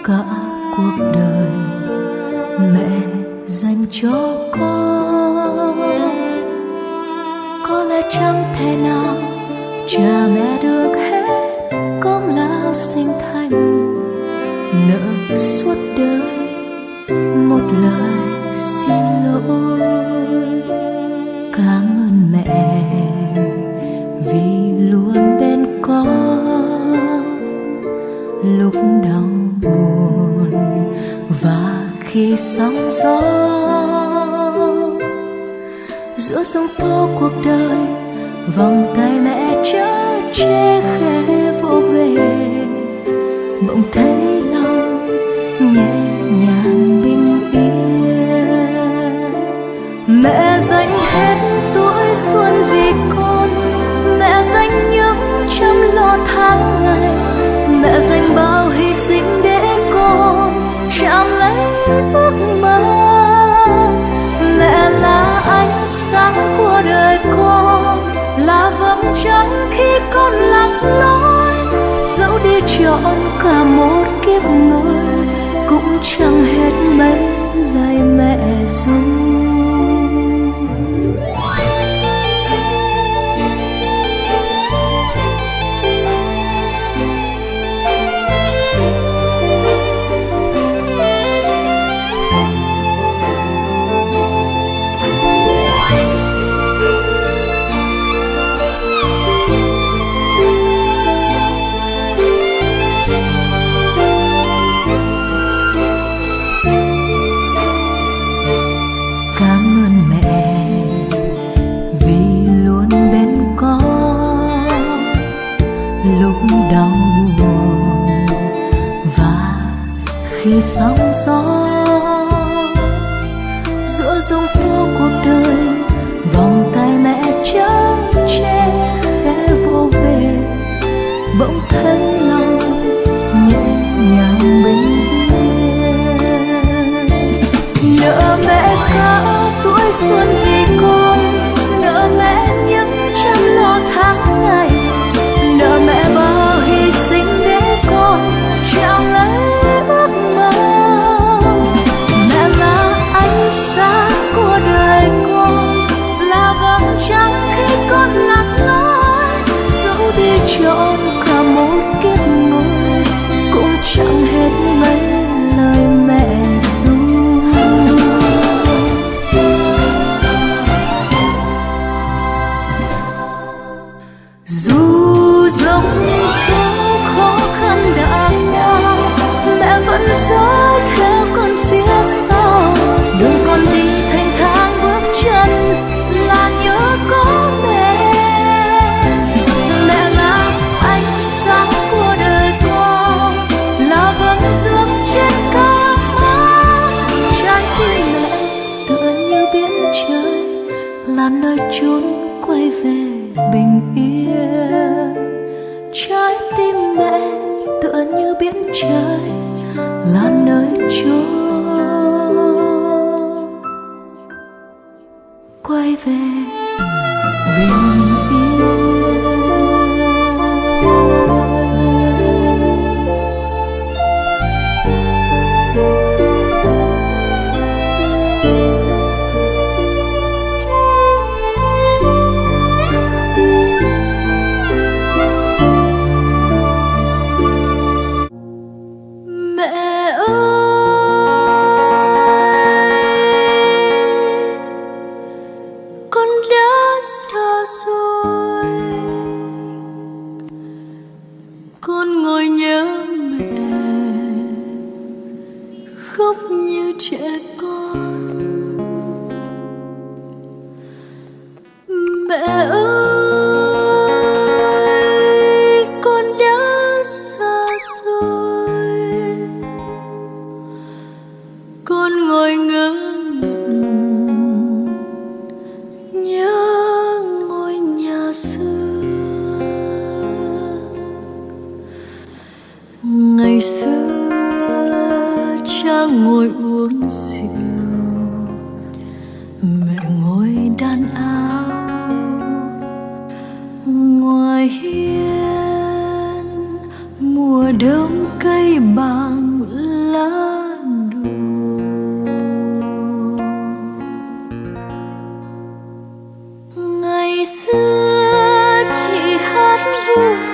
cả cuộc đời mẹ dành cho con. Có lẽ chẳng thể nào cha mẹ được hết công lao sinh thành, nợ suốt đời một lời xin lỗi. Cảm ơn mẹ vì luôn bên con lúc đau buồn và khi sóng gió. Giữa sóng tố cuộc đời, vòng tay mẹ chở che khẽ vỗ về, bỗng thấy lòng nhẹ nhàng bình yên. Mẹ dành hết tuổi xuân vì con, mẹ dành những chăm lo tháng ngày, mẹ dành bao hy sinh để con chạm lấy ước mơ. Mẹ là ánh sáng của đời con, là vầng trăng khi con lạc lối. Dẫu đi trọn cả một kiếp người, cũng chẳng hết mấy lời mẹ ru. Đau buồn và khi sóng gió. Giữa giông tố cuộc đời, vòng tay mẹ chở che khẽ vỗ về, bỗng thấy lòng nhẹ nhàng bình yên. Nợ mẹ cả tuổi xuân vì con, nợ mẹ những chăm lo tháng ngày, nợ mẹ bao hy sinh để con chạm lấy ước mơ. Mẹ là ánh sáng của đời con, là vầng trăng khi con lạc lối. Dẫu đi trọn cả một kiếp người, cũng chẳng hết mấy lời mẹ ru. Dõi theo con phía sau, đường con đi thanh thang bước chân là nhớ có mẹ. Mẹ là ánh sáng của đời con, là vầng dương trên cát má. Trái tim mẹ tựa như biển trời, là nơi chốn quay về bình yên. Trái tim mẹ tựa như biển trời, là nơi chốn quay về bình yên. Con ngồi nhớ mẹ, khóc như trẻ con. Mẹ ơi, con đã xa xôi. Con ngồi ngơ ngẩn nhớ ngôi nhà xưa. Ngày xưa cha ngồi uống rượu, mẹ ngồi đan áo. Ngoài hiên mùa đông cây bàng yêu